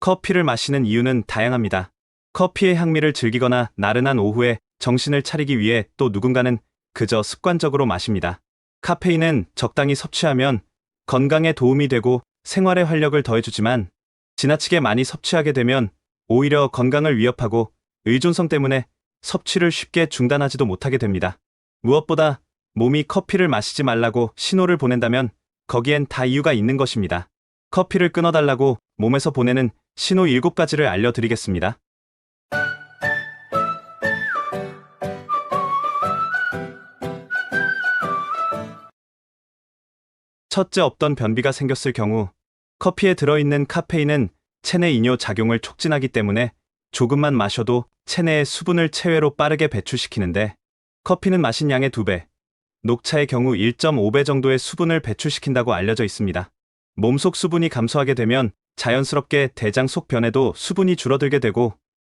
커피를 마시는 이유는 다양합니다. 커피의 향미를 즐기거나 나른한 오후에 정신을 차리기 위해 또 누군가는 그저 습관적으로 마십니다. 카페인은 적당히 섭취하면 건강에 도움이 되고 생활에 활력을 더해주지만 지나치게 많이 섭취하게 되면 오히려 건강을 위협하고 의존성 때문에 섭취를 쉽게 중단하지도 못하게 됩니다. 무엇보다 몸이 커피를 마시지 말라고 신호를 보낸다면 거기엔 다 이유가 있는 것입니다. 커피를 끊어달라고 몸에서 보내는 신호 7가지를 알려드리겠습니다. 첫째, 없던 변비가 생겼을 경우 커피에 들어있는 카페인은 체내 이뇨 작용을 촉진하기 때문에 조금만 마셔도 체내의 수분을 체외로 빠르게 배출시키는데 커피는 마신 양의 2배, 녹차의 경우 1.5배 정도의 수분을 배출시킨다고 알려져 있습니다. 몸속 수분이 감소하게 되면 자연스럽게 대장 속 변에도 수분이 줄어들게 되고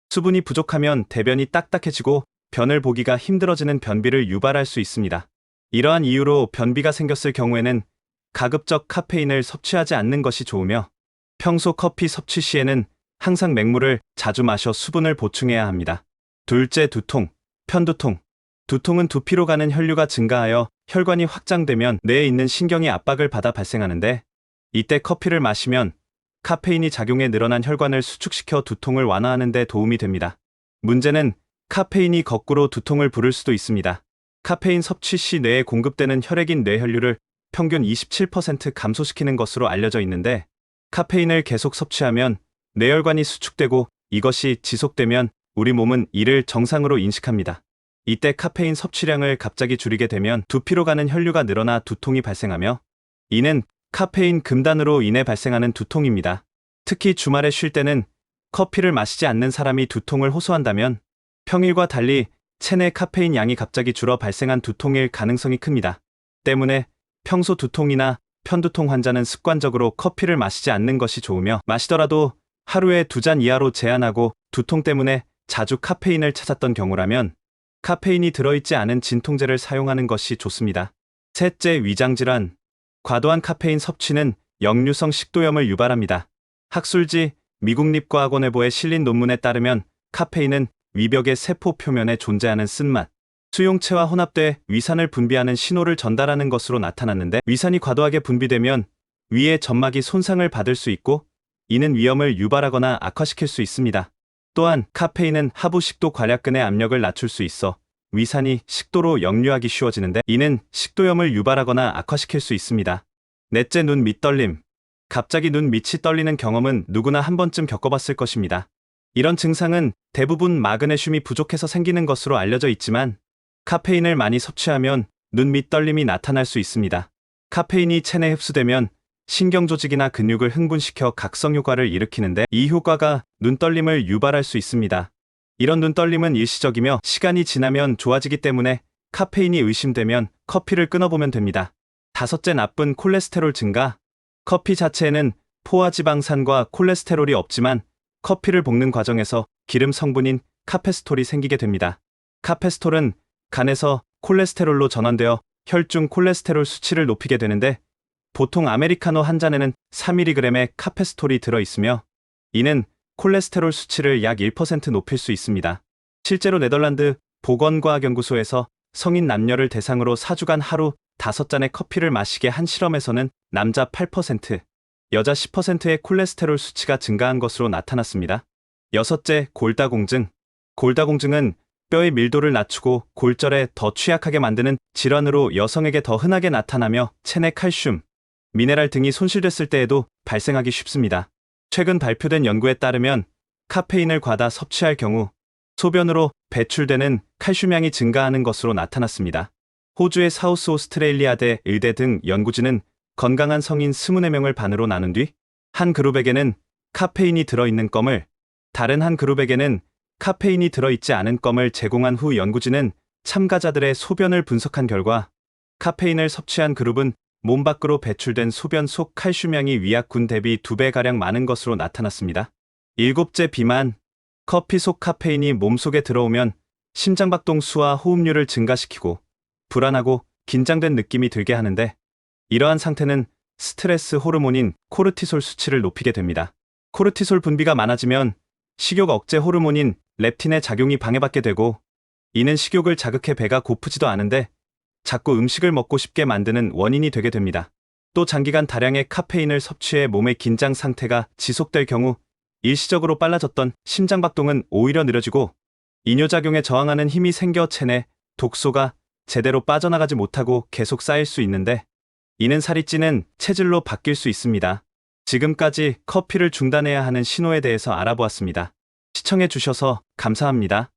수분이 부족하면 대변이 딱딱해지고 변을 보기가 힘들어지는 변비를 유발할 수 있습니다. 이러한 이유로 변비가 생겼을 경우에는 가급적 카페인을 섭취하지 않는 것이 좋으며 평소 커피 섭취 시에는 항상 맹물을 자주 마셔 수분을 보충해야 합니다. 둘째, 두통, 편두통. 두통은 두피로 가는 혈류가 증가하여 혈관이 확장되면 뇌에 있는 신경이 압박을 받아 발생하는데 이때 커피를 마시면 카페인이 작용해 늘어난 혈관을 수축시켜 두통을 완화하는 데 도움이 됩니다. 문제는 카페인이 거꾸로 두통을 부를 수도 있습니다. 카페인 섭취 시 뇌에 공급되는 혈액인 뇌혈류를 평균 27% 감소시키는 것으로 알려져 있는데 카페인을 계속 섭취하면 뇌혈관이 수축되고 이것이 지속되면 우리 몸은 이를 정상으로 인식합니다. 이때 카페인 섭취량을 갑자기 줄이게 되면 두피로 가는 혈류가 늘어나 두통이 발생하며 이는 카페인 금단으로 인해 발생하는 두통입니다. 특히 주말에 쉴 때는 커피를 마시지 않는 사람이 두통을 호소한다면 평일과 달리 체내 카페인 양이 갑자기 줄어 발생한 두통일 가능성이 큽니다. 때문에 평소 두통이나 편두통 환자는 습관적으로 커피를 마시지 않는 것이 좋으며 마시더라도 하루에 2잔 이하로 제한하고 두통 때문에 자주 카페인을 찾았던 경우라면 카페인이 들어있지 않은 진통제를 사용하는 것이 좋습니다. 셋째, 위장질환. 과도한 카페인 섭취는 역류성 식도염을 유발합니다. 학술지 미국립과학원회보에 실린 논문에 따르면 카페인은 위벽의 세포 표면에 존재하는 쓴맛, 수용체와 혼합돼 위산을 분비하는 신호를 전달하는 것으로 나타났는데 위산이 과도하게 분비되면 위의 점막이 손상을 받을 수 있고 이는 위염을 유발하거나 악화시킬 수 있습니다. 또한 카페인은 하부 식도 괄약근의 압력을 낮출 수 있어 위산이 식도로 역류하기 쉬워지는데 이는 식도염을 유발하거나 악화시킬 수 있습니다. 넷째, 눈 밑떨림. 갑자기 눈 밑이 떨리는 경험은 누구나 한 번쯤 겪어봤을 것입니다. 이런 증상은 대부분 마그네슘이 부족해서 생기는 것으로 알려져 있지만 카페인을 많이 섭취하면 눈 밑떨림이 나타날 수 있습니다. 카페인이 체내에 흡수되면 신경조직이나 근육을 흥분시켜 각성 효과를 일으키는데 이 효과가 눈떨림을 유발할 수 있습니다. 이런 눈떨림은 일시적이며 시간이 지나면 좋아지기 때문에 카페인이 의심되면 커피를 끊어보면 됩니다. 다섯째, 나쁜 콜레스테롤 증가. 커피 자체에는 포화지방산과 콜레스테롤이 없지만 커피를 볶는 과정에서 기름 성분인 카페스톨이 생기게 됩니다. 카페스톨은 간에서 콜레스테롤로 전환되어 혈중 콜레스테롤 수치를 높이게 되는데 보통 아메리카노 한 잔에는 3mg의 카페스톨이 들어있으며 이는 콜레스테롤 수치를 약 1% 높일 수 있습니다. 실제로 네덜란드 보건과학연구소에서 성인 남녀를 대상으로 4주간 하루 5잔의 커피를 마시게 한 실험에서는 남자 8%, 여자 10%의 콜레스테롤 수치가 증가한 것으로 나타났습니다. 여섯째, 골다공증. 골다공증은 뼈의 밀도를 낮추고 골절에 더 취약하게 만드는 질환으로 여성에게 더 흔하게 나타나며 체내 칼슘, 미네랄 등이 손실됐을 때에도 발생하기 쉽습니다. 최근 발표된 연구에 따르면 카페인을 과다 섭취할 경우 소변으로 배출되는 칼슘량이 증가하는 것으로 나타났습니다. 호주의 사우스 오스트레일리아대 의대 등 연구진은 건강한 성인 24명을 반으로 나눈 뒤 한 그룹에게는 카페인이 들어있는 껌을, 다른 한 그룹에게는 카페인이 들어있지 않은 껌을 제공한 후 연구진은 참가자들의 소변을 분석한 결과 카페인을 섭취한 그룹은 몸 밖으로 배출된 소변 속 칼슘량이 위약군 대비 2배가량 많은 것으로 나타났습니다. 일곱째, 비만. 커피 속 카페인이 몸속에 들어오면 심장박동 수와 호흡률을 증가시키고 불안하고 긴장된 느낌이 들게 하는데 이러한 상태는 스트레스 호르몬인 코르티솔 수치를 높이게 됩니다. 코르티솔 분비가 많아지면 식욕 억제 호르몬인 렙틴의 작용이 방해받게 되고, 이는 식욕을 자극해 배가 고프지도 않은데 자꾸 음식을 먹고 싶게 만드는 원인이 되게 됩니다. 또 장기간 다량의 카페인을 섭취해 몸의 긴장 상태가 지속될 경우 일시적으로 빨라졌던 심장박동은 오히려 느려지고, 이뇨작용에 저항하는 힘이 생겨 체내 독소가 제대로 빠져나가지 못하고 계속 쌓일 수 있는데, 이는 살이 찌는 체질로 바뀔 수 있습니다. 지금까지 커피를 중단해야 하는 신호에 대해서 알아보았습니다. 시청해 주셔서 감사합니다.